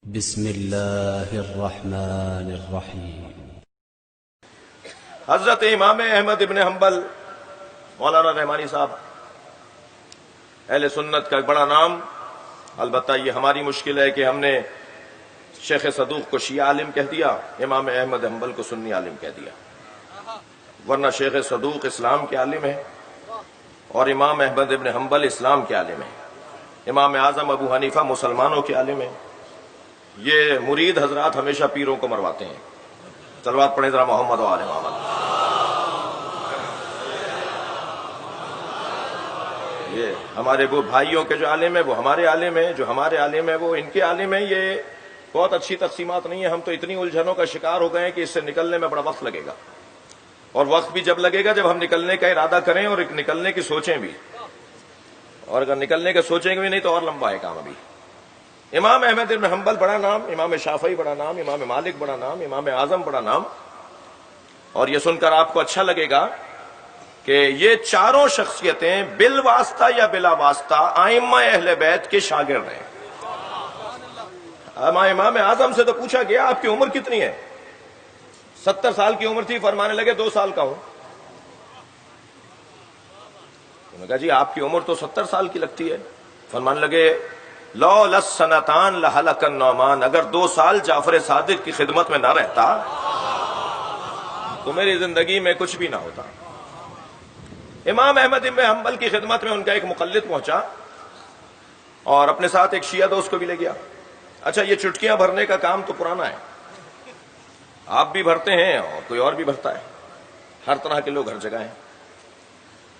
بسم اللہ الرحمن الرحیم۔ حضرت امام احمد ابن حنبل مولانا رحمانی صاحب اہل سنت کا ایک بڑا نام۔ البتہ یہ ہماری مشکل ہے کہ ہم نے شیخ صدوق کو شیعہ عالم کہہ دیا، امام احمد حنبل کو سنی عالم کہہ دیا، ورنہ شیخ صدوق اسلام کے عالم ہیں اور امام احمد ابن حنبل اسلام کے عالم ہیں، امام اعظم ابو حنیفہ مسلمانوں کے عالم ہیں۔ یہ مرید حضرات ہمیشہ پیروں کو مرواتے ہیں۔ صلوات پڑھیں ذرا محمد و آل محمد۔ یہ ہمارے وہ بھائیوں کے جو عالم ہیں وہ ہمارے عالم ہیں، جو ہمارے عالم ہیں وہ ان کے عالم ہیں۔ یہ بہت اچھی تقسیمات نہیں ہیں، ہم تو اتنی الجھنوں کا شکار ہو گئے ہیں کہ اس سے نکلنے میں بڑا وقت لگے گا، اور وقت بھی جب لگے گا جب ہم نکلنے کا ارادہ کریں اور نکلنے کی سوچیں بھی، اور اگر نکلنے کا سوچیں گے بھی نہیں تو اور لمبا ہے کام ابھی۔ امام احمد بن حنبل بڑا نام، امام شافعی بڑا نام، امام مالک بڑا نام، امام اعظم بڑا نام، اور یہ سن کر آپ کو اچھا لگے گا کہ یہ چاروں شخصیتیں بالواسطہ یا بلا واسطہ ائمہ اہل بیت کے شاگرد ہیں۔ امام اعظم سے تو پوچھا گیا آپ کی عمر کتنی ہے؟ 70 سال کی عمر تھی، فرمانے لگے 2 سال کا ہوں۔ انہوں نے کہا جی آپ کی عمر تو 70 سال کی لگتی ہے۔ فرمانے لگے لولا السنتان لہلک النعمان، اگر 2 سال جعفر صادق کی خدمت میں نہ رہتا تو میری زندگی میں کچھ بھی نہ ہوتا۔ امام احمد بن حنبل کی خدمت میں ان کا ایک مقلد پہنچا اور اپنے ساتھ ایک شیعہ دوست کو بھی لے گیا۔ اچھا یہ چٹکیاں بھرنے کا کام تو پرانا ہے، آپ بھی بھرتے ہیں اور کوئی اور بھی بھرتا ہے، ہر طرح کے لوگ ہر جگہ ہیں۔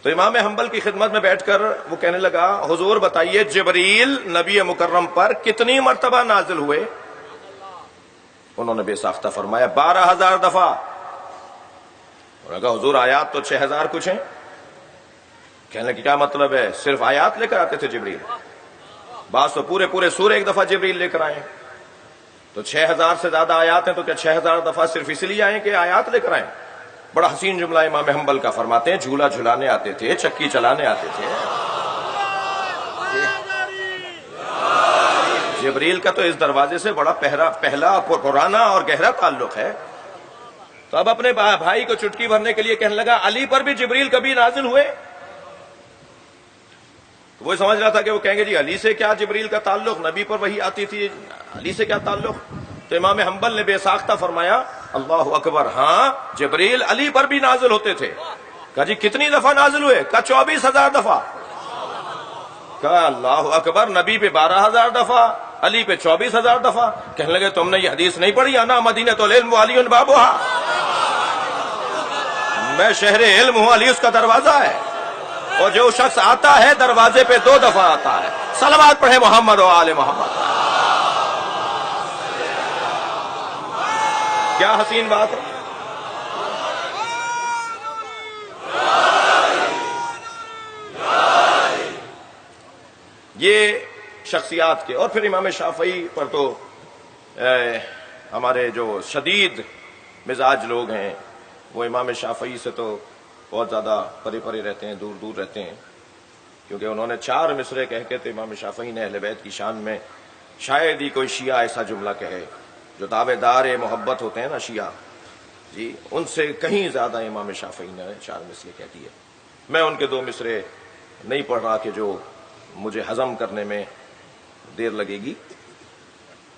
تو امام حنبل کی خدمت میں بیٹھ کر وہ کہنے لگا حضور بتائیے جبریل نبی مکرم پر کتنی مرتبہ نازل ہوئے؟ انہوں نے بے ساختہ فرمایا 12,000 دفعہ۔ انہوں نے کہا حضور آیات تو 6,000 کچھ ہیں۔ کہنے لگے کیا مطلب ہے؟ صرف آیات لے کر آتے تھے جبریل؟ بعض تو پورے سورے ایک دفعہ جبریل لے کر آئے، تو 6,000 سے زیادہ آیات ہیں، تو کیا 6,000 دفعہ صرف اس لیے آئے کہ آیات لے کر آئے؟ بڑا حسین جملہ امام حنبل کا فرماتے ہیں جھولا جھلانے آتے تھے، چکی چلانے آتے تھے۔ جبریل کا تو اس دروازے سے بڑا پہلا پرانا اور گہرا تعلق ہے۔ تو اب اپنے بھائی کو چٹکی بھرنے کے لیے کہنے لگا علی پر بھی جبریل کبھی نازل ہوئے؟ وہ سمجھ رہا تھا کہ وہ کہیں گے جی علی سے کیا جبریل کا تعلق، نبی پر وہی آتی تھی، علی سے کیا تعلق؟ تو امام حنبل نے بے ساختہ فرمایا اللہ اکبر، ہاں جبریل علی پر بھی نازل ہوتے تھے۔ کہا جی کتنی دفعہ نازل ہوئے؟ کہا 24,000 دفعہ۔ کہا اللہ اکبر، نبی پہ 12,000 دفعہ، علی پہ 24,000 دفعہ۔ کہنے لگے تم نے یہ حدیث نہیں پڑھی انا مدینۃ العلم وعلی بابھا، میں شہر علم ہوں، علی اس کا دروازہ ہے، اور جو شخص آتا ہے دروازے پہ 2 دفعہ آتا ہے۔ صلوات پڑھے محمد و آل محمد۔ کیا حسین بات ہے۔ یہ شخصیات کے، اور پھر امام شافعی پر تو ہمارے جو شدید مزاج لوگ ہیں وہ امام شافعی سے تو بہت زیادہ پرے پرے رہتے ہیں، دور دور رہتے ہیں، کیونکہ انہوں نے 4 مصرے کہہ کے تو امام شافعی نے اہل بیت کی شان میں شاید ہی کوئی شیعہ ایسا جملہ کہے، جو دعوے دار محبت ہوتے ہیں نا شیعہ جی، ان سے کہیں زیادہ امام شافعی نے 4 مصرے کہہ دیے۔ میں ان کے 2 مصرے نہیں پڑھ رہا کہ جو مجھے ہضم کرنے میں دیر لگے گی،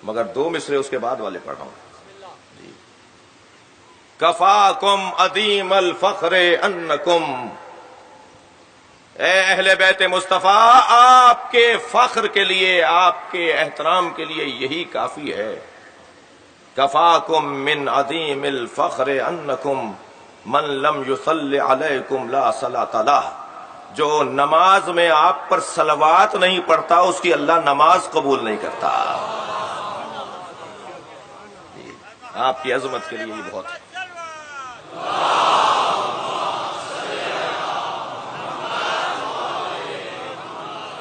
مگر 2 مصرے اس کے بعد والے پڑھ رہا ہوں جی۔ کفاکم عظیم الفخر انکم، اے اہل بیت مصطفیٰ آپ کے فخر کے لیے، آپ کے احترام کے لیے یہی کافی ہے۔ کفاکم من عظیم الفخر انکم من لم یصلی علیکم لا صلاۃ لہ، جو نماز میں آپ پر صلوات نہیں پڑھتا اس کی اللہ نماز قبول نہیں کرتا۔ آپ کی عظمت کے لیے یہ بہت ہے۔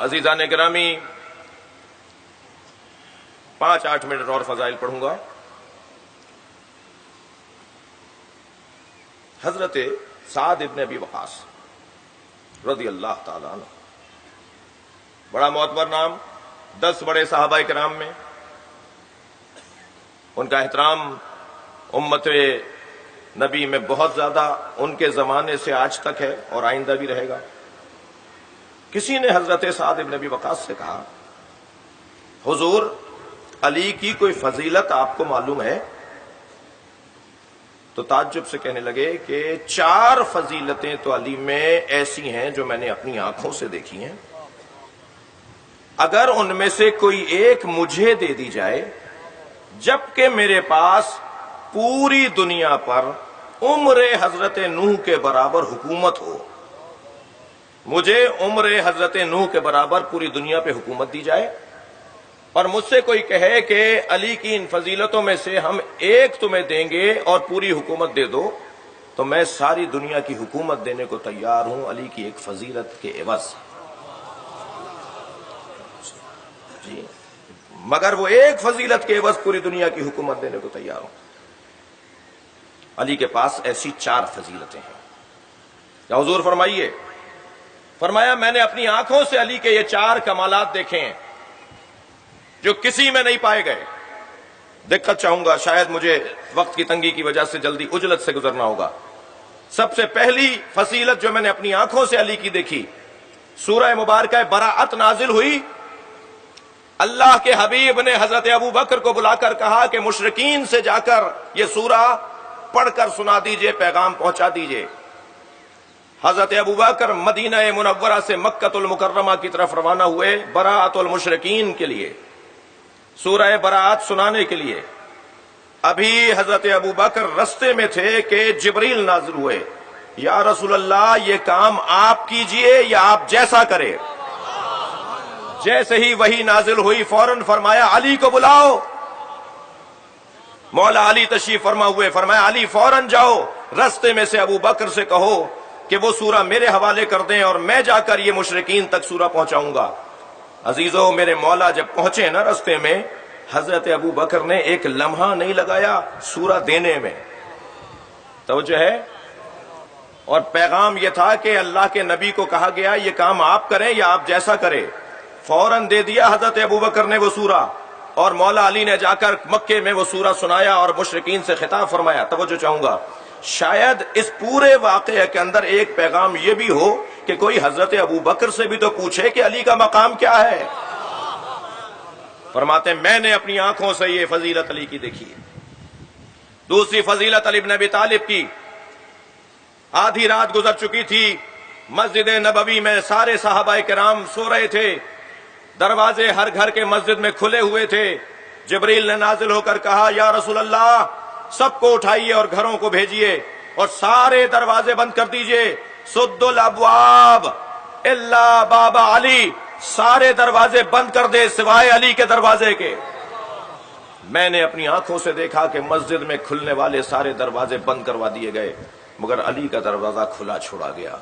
عزیزان گرامی، 5-8 منٹ اور فضائل پڑھوں گا۔ حضرت سعد ابن ابی وقاص رضی اللہ تعالیٰ عنہ، بڑا معتبر نام، 10 بڑے صحابہ کرام میں ان کا احترام امت نبی میں بہت زیادہ ان کے زمانے سے آج تک ہے اور آئندہ بھی رہے گا۔ کسی نے حضرت سعد بن ابی وقاص سے کہا، حضور علی کی کوئی فضیلت آپ کو معلوم ہے؟ تو تعجب سے کہنے لگے کہ 4 فضیلتیں تو علی میں ایسی ہیں جو میں نے اپنی آنکھوں سے دیکھی ہیں، اگر ان میں سے کوئی ایک مجھے دے دی جائے جبکہ میرے پاس پوری دنیا پر عمر حضرت نوح کے برابر حکومت ہو، مجھے عمر حضرت نوح کے برابر پوری دنیا پہ حکومت دی جائے اور مجھ سے کوئی کہے کہ علی کی ان فضیلتوں میں سے ہم ایک تمہیں دیں گے اور پوری حکومت دے دو، تو میں ساری دنیا کی حکومت دینے کو تیار ہوں علی کی ایک فضیلت کے عوض۔ جی، مگر وہ ایک فضیلت کے عوض پوری دنیا کی حکومت دینے کو تیار ہوں۔ علی کے پاس ایسی 4 فضیلتیں ہیں۔ کیا حضور فرمائیے، فرمایا میں نے اپنی آنکھوں سے علی کے یہ 4 کمالات دیکھے ہیں جو کسی میں نہیں پائے گئے۔ دقت چاہوں گا، شاید مجھے وقت کی تنگی کی وجہ سے جلدی عجلت سے گزرنا ہوگا۔ سب سے پہلی فضیلت جو میں نے اپنی آنکھوں سے علی کی دیکھی، سورہ مبارکہ براءت نازل ہوئی، اللہ کے حبیب نے حضرت ابو بکر کو بلا کر کہا کہ مشرکین سے جا کر یہ سورہ پڑھ کر سنا دیجئے، پیغام پہنچا دیجئے۔ حضرت ابو بکر مدینہ منورہ سے مکہ المکرمہ کی طرف روانہ ہوئے براءت المشرکین کے لیے، سورہ براءت سنانے کے لیے۔ ابھی حضرت ابو بکر رستے میں تھے کہ جبریل نازل ہوئے، یا رسول اللہ یہ کام آپ کیجئے یا آپ جیسا کرے۔ جیسے ہی وہی نازل ہوئی فوراً فرمایا علی کو بلاؤ۔ مولا علی تشریف فرما ہوئے، فرمایا علی فوراً جاؤ، رستے میں سے ابو بکر سے کہو کہ وہ سورہ میرے حوالے کر دیں اور میں جا کر یہ مشرکین تک سورہ پہنچاؤں گا۔ عزیزو، میرے مولا جب پہنچے نا رستے میں، حضرت ابو بکر نے ایک لمحہ نہیں لگایا سورہ دینے میں، توجہ ہے؟ اور پیغام یہ تھا کہ اللہ کے نبی کو کہا گیا یہ کام آپ کریں یا آپ جیسا کریں۔ فوراً دے دیا حضرت ابو بکر نے وہ سورہ، اور مولا علی نے جا کر مکے میں وہ سورہ سنایا اور مشرکین سے خطاب فرمایا۔ توجہ چاہوں گا، شاید اس پورے واقعے کے اندر ایک پیغام یہ بھی ہو کہ کوئی حضرت ابو بکر سے بھی تو پوچھے کہ علی کا مقام کیا ہے۔ فرماتے ہیں میں نے اپنی آنکھوں سے یہ فضیلت علی کی دیکھی ہے۔ دوسری فضیلت علی بن ابی طالب کی، آدھی رات گزر چکی تھی، مسجد نبوی میں سارے صحابہ کرام سو رہے تھے، دروازے ہر گھر کے مسجد میں کھلے ہوئے تھے۔ جبریل نے نازل ہو کر کہا یا رسول اللہ سب کو اٹھائیے اور گھروں کو بھیجیے اور سارے دروازے بند کر دیجئے، سد الابواب الا باب علی، سارے دروازے بند کر دے سوائے علی کے دروازے کے۔ میں نے اپنی آنکھوں سے دیکھا کہ مسجد میں کھلنے والے سارے دروازے بند کروا دیے گئے مگر علی کا دروازہ کھلا چھوڑا گیا۔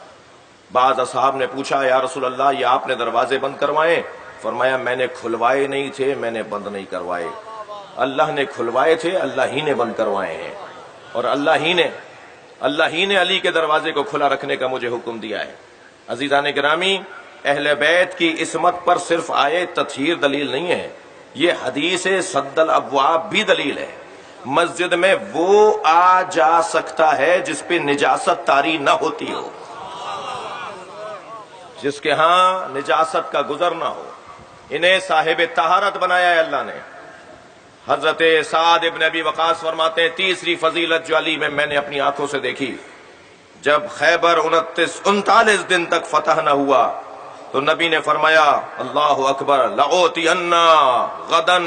بعض اصحاب نے پوچھا یا رسول اللہ یہ آپ نے دروازے بند کروائے؟ فرمایا میں نے کھلوائے نہیں تھے، میں نے بند نہیں کروائے، اللہ نے کھلوائے تھے، اللہ ہی نے بند کروائے ہیں، اور اللہ ہی نے علی کے دروازے کو کھلا رکھنے کا مجھے حکم دیا ہے۔ عزیزان گرامی، اہل بیت کی عصمت پر صرف آیت تطہیر دلیل نہیں ہے، یہ حدیث سد الابواب بھی دلیل ہے۔ مسجد میں وہ آ جا سکتا ہے جس پہ نجاست طاری نہ ہوتی ہو، جس کے ہاں نجاست کا گزر نہ ہو، انہیں صاحب طہارت بنایا ہے اللہ نے۔ حضرت سعد ابن ابی وقاص فرماتے ہیں تیسری فضیلت جو علی میں نے اپنی آنکھوں سے دیکھی، جب خیبر 39 دن تک فتح نہ ہوا تو نبی نے فرمایا اللہ اکبر، لأوتین غدا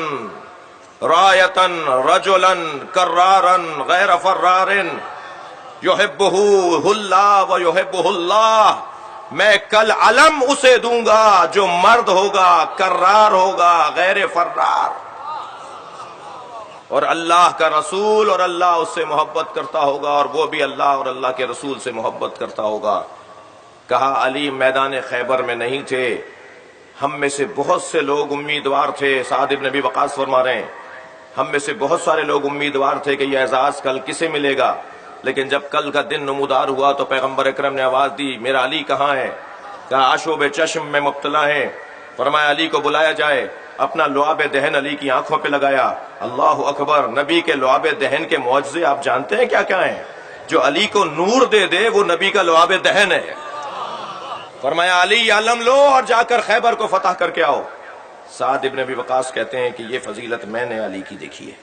رایتا رجلا کرارا غیر فرار یحبہ اللہ و یحبہ اللہ، میں کل علم اسے دوں گا جو مرد ہوگا، کرار ہوگا، غیر فرار، اور اللہ کا رسول اور اللہ اس سے محبت کرتا ہوگا اور وہ بھی اللہ اور اللہ کے رسول سے محبت کرتا ہوگا۔ کہا علی میدان خیبر میں نہیں تھے، ہم میں سے بہت سے لوگ امیدوار تھے، سعد بن ابی وقاص فرما رہے ہیں ہم میں سے بہت سارے لوگ امیدوار تھے کہ یہ اعزاز کل کسے ملے گا، لیکن جب کل کا دن نمودار ہوا تو پیغمبر اکرم نے آواز دی میرا علی کہاں ہے؟ کہا آشوب چشم میں مبتلا ہے۔ فرمایا علی کو بلایا جائے۔ اپنا لعاب دہن علی کی آنکھوں پہ لگایا. اللہ اکبر. نبی کے لعاب دہن کے معجزے آپ جانتے ہیں کیا کیا ہیں؟ جو علی کو نور دے دے وہ نبی کا لعاب دہن ہے. فرمایا علی یہ علم لو اور جا کر خیبر کو فتح کر کے آؤ. سعد ابن ابی وقاص کہتے ہیں کہ یہ فضیلت میں نے علی کی دیکھی ہے.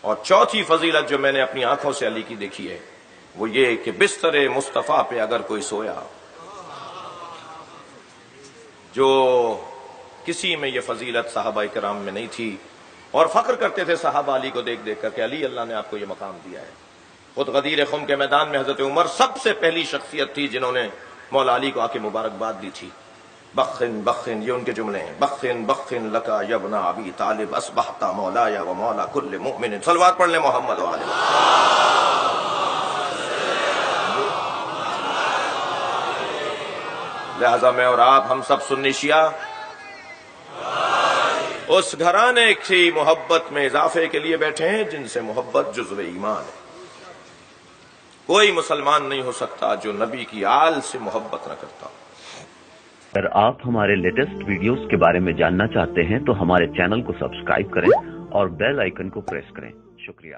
اور چوتھی فضیلت جو میں نے اپنی آنکھوں سے علی کی دیکھی ہے وہ یہ کہ بستر مصطفیٰ پہ اگر کوئی سویا، جو کسی میں یہ فضیلت صحابہ کرام میں نہیں تھی، اور فخر کرتے تھے صحابہ علی کو دیکھ دیکھ کر کہ علی اللہ نے آپ کو یہ مقام دیا ہے. خود غدیر خم کے میدان میں حضرت عمر سب سے پہلی شخصیت تھی جنہوں نے مولا علی کو آ کے مبارکباد دی تھی. بخن بخن، یہ ان کے جملے ہیں، بخن بخن لکا یبنا ابی طالب اصبحت مولایا و مولا کل مؤمن. صلوات پڑھ لیں محمد و آلہ. لہذا میں اور آپ ہم سب سنی شیعہ اس گھرانے کی محبت میں اضافے کے لیے بیٹھے ہیں جن سے محبت جزو ایمان ہے. کوئی مسلمان نہیں ہو سکتا جو نبی کی آل سے محبت نہ کرتا. اگر آپ ہمارے لیٹسٹ ویڈیوز کے بارے میں جاننا چاہتے ہیں تو ہمارے چینل کو سبسکرائب کریں اور بیل آئیکن کو پریس کریں. شکریہ.